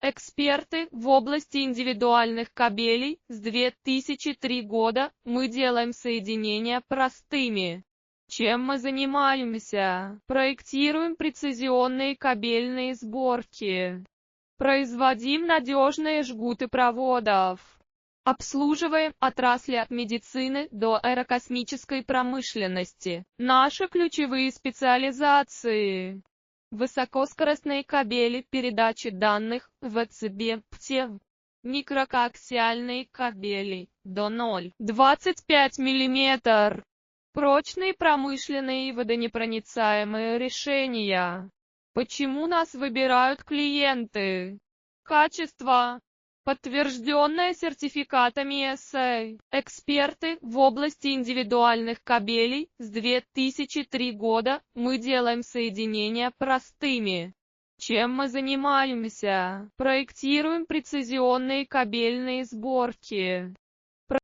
Эксперты в области индивидуальных кабелей. С 2003 года мы делаем соединения простыми. Чем мы занимаемся? Проектируем прецизионные кабельные сборки. Производим надежные жгуты проводов. Обслуживаем отрасли от медицины до аэрокосмической промышленности. Наши ключевые специализации: высокоскоростные кабели передачи данных, ВЦБ, ПТЕВ, микрокоаксиальные кабели, до 0,25 мм, прочные промышленные и водонепроницаемые решения. Почему нас выбирают клиенты? Качество, подтвержденное сертификатами ESA. Эксперты в области индивидуальных кабелей. С 2003 года мы делаем соединения простыми. Чем мы занимаемся? Проектируем прецизионные кабельные сборки.